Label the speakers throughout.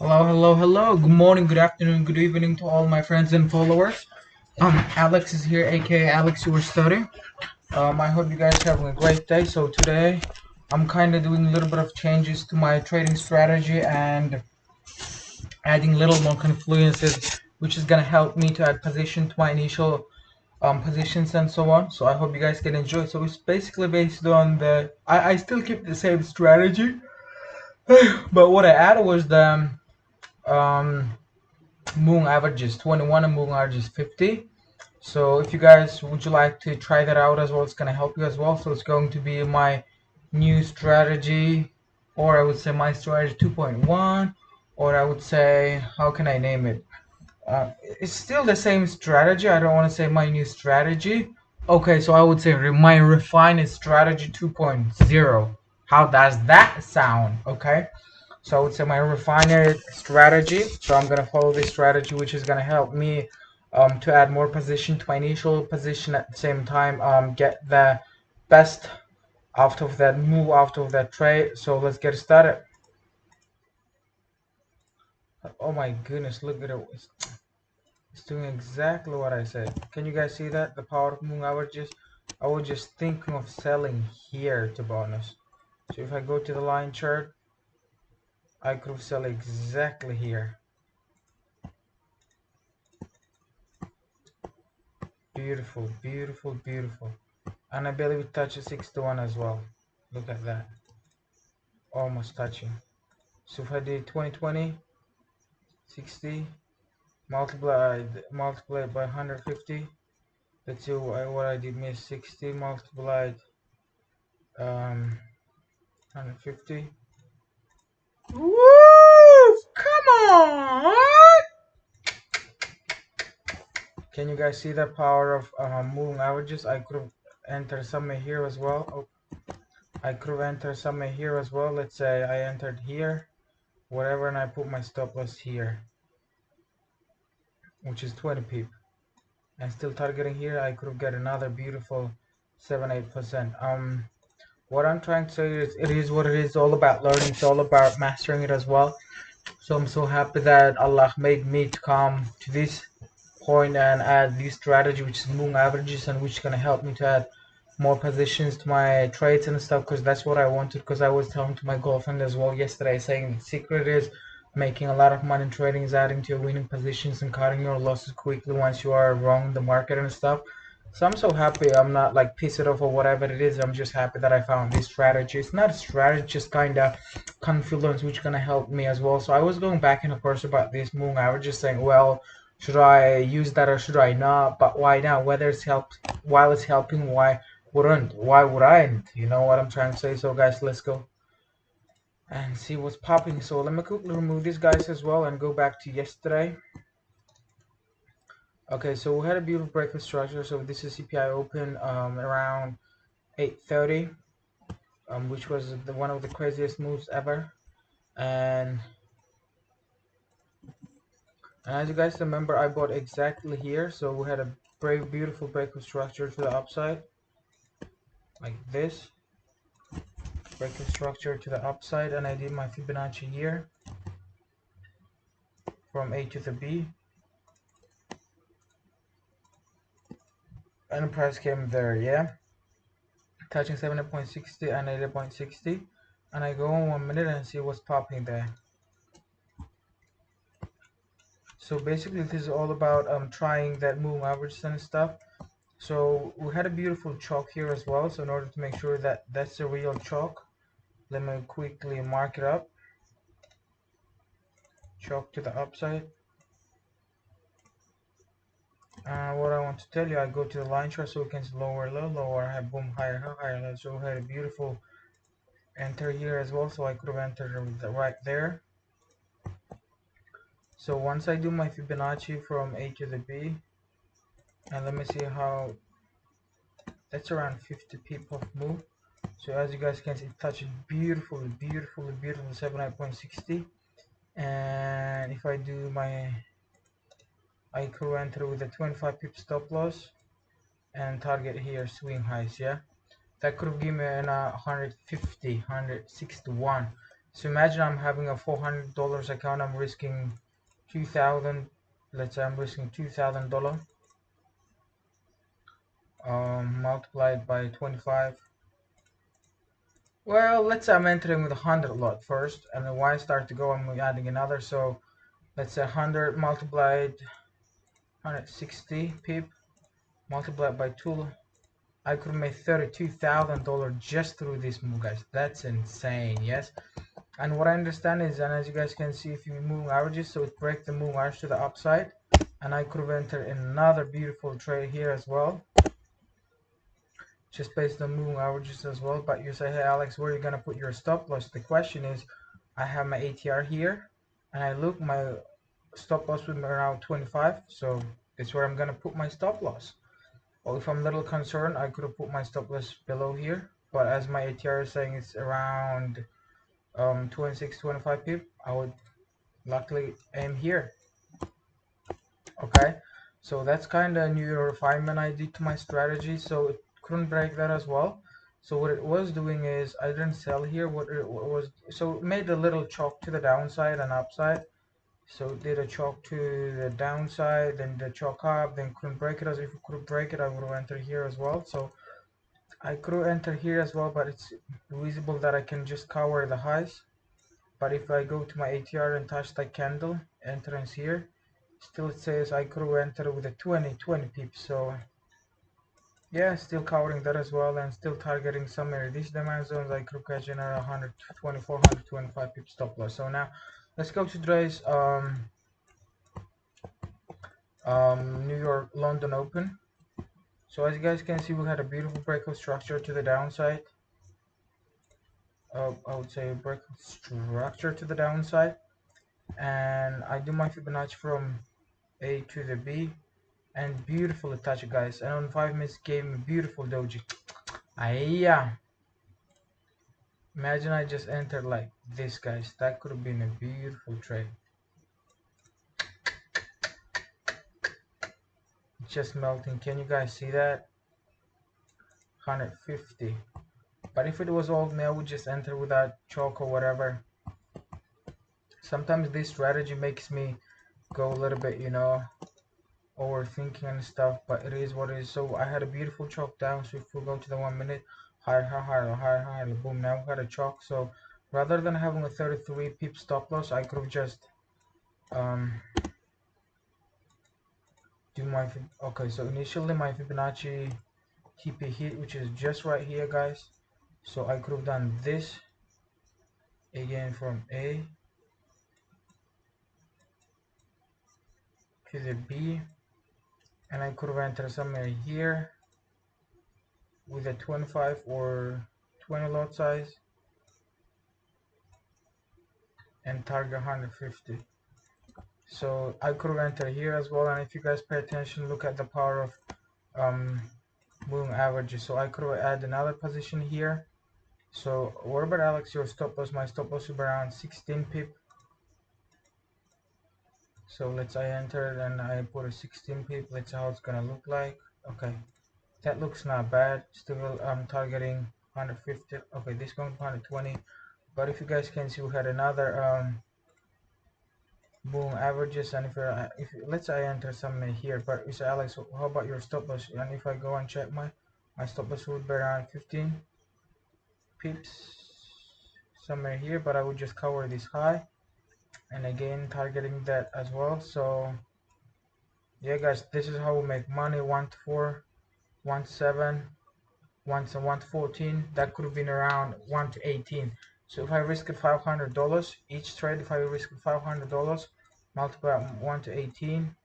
Speaker 1: Hello, hello, hello. Good morning, good afternoon, good evening to all my friends and followers. Alex is here, aka Alex US30. I hope you guys are having a great day. So today, I'm kind of doing a little bit of changes to my trading strategy and adding a little more confluences, which is gonna help me to add position to my initial positions and so on. So I hope you guys can enjoy. So it's basically based on I still keep the same strategy, but what I added was the um, moving average is 21 and moving average is 50. So if you guys would you like to try that out as well, it's going to help you as well. So it's going to be my new strategy, or I would say my strategy 2.1, or I would say, how can I name it? It's still the same strategy. I don't want to say my new strategy. Okay, so I would say my refined strategy 2.0. How does that sound? Okay. So I would say my refined strategy. So I'm gonna follow this strategy, which is gonna help me to add more position to my initial position at the same time, get the best out of that move, out of that trade. So let's get started. Oh my goodness, look at it. It's doing exactly what I said. Can you guys see that? The power of moving averages. I was just thinking of selling here to bonus. So if I go to the line chart, I could sell exactly here. Beautiful, beautiful, beautiful. And I believe it touches 6 to 1 as well. Look at that. Almost touching. So if I did 2020, 60, multiplied by 150. Let's see what I did miss. 60 multiplied 150. Woo! Come on! Can you guys see the power of moving averages? I could have entered somewhere here as well. Oh, I could have entered somewhere here as well. Let's say I entered here, whatever, and I put my stop loss here, which is 20 pip. And still targeting here, I could have got another beautiful 7-8%. What I'm trying to say is it is what it is. All about learning. It's all about mastering it as well. So I'm so happy that Allah made me to come to this point and add this strategy, which is moving averages, and which is gonna help me to add more positions to my trades and stuff, because that's what I wanted. Because I was telling to my girlfriend as well yesterday, saying the secret is making a lot of money in trading is adding to your winning positions and cutting your losses quickly once you are wrong in the market and stuff. So I'm so happy. I'm not like pissed off or whatever it is. I'm just happy that I found this strategy. It's not a strategy, just kind of confidence, which gonna help me as well. So I was going back and forth about this moving averages, saying, well, should I use that or should I not? But why not? Whether it's helped, while it's helping, why would I? You know what I'm trying to say? So guys, let's go and see what's popping. So let me quickly remove these guys as well and go back to yesterday. Okay, so we had a beautiful breakout structure. So this is CPI open around 8:30, which was one of the craziest moves ever. And as you guys remember, I bought exactly here. So we had a very beautiful breakout structure to the upside, like this. Breakout structure to the upside, and I did my Fibonacci here from A to the B. And the price came there, yeah, touching 70.60 and 80.60. And I go on 1 minute and see what's popping there. So basically, this is all about trying that moving average and stuff. So we had a beautiful chalk here as well. So in order to make sure that that's the real chalk, let me quickly mark it up. Chalk to the upside. What I want to tell you, I go to the line chart so we can see lower low, lower high, boom, higher high, higher low. So we had a beautiful enter here as well. So I could have entered right there. So once I do my Fibonacci from A to the B, and let me see how that's around 50 pip of move. So as you guys can see, it touches beautifully, beautifully, beautiful 79.60. And if I do I could enter with a 25 pip stop loss and target here swing highs, yeah. That could have given me an 150, 161. So imagine I'm having a $400 account. I'm risking 2,000. Let's say I'm risking $2,000. Multiplied by 25. Well, let's say I'm entering with 100 lot first, and then when I start to go, I'm adding another. So let's say 100 multiplied 160 pip multiplied by 2. I could make $32,000 just through this move, guys. That's insane, yes. And what I understand is, and as you guys can see, if you move averages, so it breaks the move average to the upside, and I could have entered another beautiful trade here as well, just based on moving averages as well. But you say, hey Alex, where are you gonna put your stop loss? The question is, I have my ATR here, and I look, my stop loss would be around 25, so it's where I'm gonna put my stop loss. Well, if I'm a little concerned, I could have put my stop loss below here, but as my ATR is saying it's around 26, 25 pip, I would luckily aim here. Okay, so that's kind of a new refinement I did to my strategy, so it couldn't break that as well. So what it was doing is I didn't sell here. What it was, so it made a little chalk to the downside and upside. So it did a chalk to the downside, then the chalk up, then couldn't break it. As if it could break it, I would have entered here as well. So I could enter here as well, but it's visible that I can just cover the highs. But if I go to my ATR and touch that candle entrance here, still it says I could enter with a 20 pips. So yeah, still covering that as well, and still targeting somewhere these demand zones. I could catch in a 124, 125 pip stop loss. So now let's go to today's New York London Open. So as you guys can see, we had a beautiful breakout structure to the downside. I would say a breakout structure to the downside, and I do my Fibonacci from A to the B, and beautiful touch, guys. And on 5 minutes gave me beautiful doji. Yeah, imagine I just entered like this, guys. That could have been a beautiful trade. Just melting. Can you guys see that? 150. But if it was all me, I would just enter without chalk or whatever. Sometimes this strategy makes me go a little bit, overthinking and stuff, but it is what it is. So I had a beautiful chalk down. So if we go to the 1 minute, higher, boom, now we got a chalk. So rather than having a 33 pip stop loss, I could have just do my okay. So initially my Fibonacci TP hit, which is just right here, guys. So I could have done this again from A to the B, and I could have entered somewhere here with a 25 or 20 lot size and target 150. So I could have entered here as well, and if you guys pay attention, look at the power of moving averages. So I could have added another position here. So what about Alex, your stop loss? My stop loss is around 16 pip. So let's I entered and I put a 16 pip. Let's see how it's gonna look like. Okay, that looks not bad. Still I'm targeting 150. Okay, this going to 120. But if you guys can see, we had another boom averages, and if let's say I enter somewhere here, but you say Alex, how about your stop loss? And if I go and check my stop loss would be around 15 pips somewhere here, but I would just cover this high, and again targeting that as well. So yeah, guys, this is how we make money. 1 to 4, 1 to 7, 1 to 1 to 14. That could have been around 1 to 18. So if I risk $500 each trade, if I risk $500, multiply 1 to 18,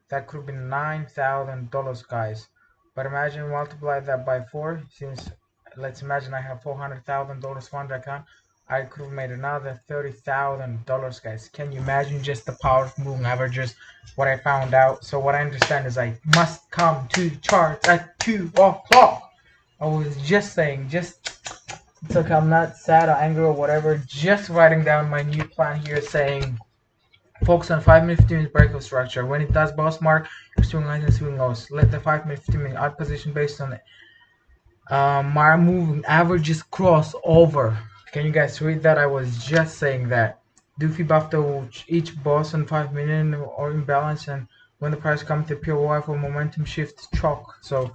Speaker 1: that could have been $9,000, guys. But imagine multiply that by 4, since let's imagine I have $400,000 fund account, I could have made another $30,000, guys. Can you imagine just the power of moving averages? What I found out. So what I understand is I must come to charts at 2 o'clock. I was just saying, it's like I'm not sad or angry or whatever, just writing down my new plan here saying focus on 5-minute 15-minute breakout structure. When it does boss mark, your swing highs and swing lows. Let the 5-minute 15-minute out position based on my moving averages cross over. Can you guys read that? I was just saying that. Doofy buffed each boss on 5 million or imbalance, and when the price comes to pure Y for momentum shift chalk. So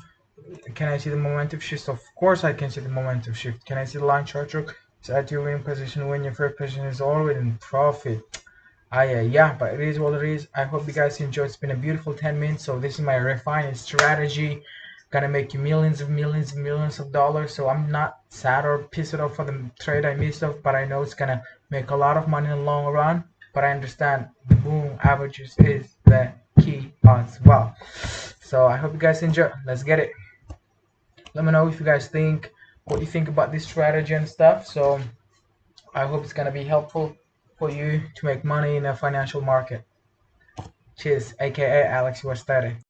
Speaker 1: can I see the momentum shift? Of course I can see the momentum shift. Can I see the line chart look? So at your winning position when your first position is already in profit. Yeah, but it is what it is. I hope you guys enjoyed. It's been a beautiful 10 minutes. So this is my refined strategy. Gonna make you millions of dollars. So I'm not sad or pissed off for the trade I missed off, but I know it's gonna make a lot of money in the long run. But I understand the boom averages is the key as well. So I hope you guys enjoy. Let's get it. Let me know if you guys think what you think about this strategy and stuff. So I hope it's gonna be helpful for you to make money in the financial market. Cheers, aka Alex US30.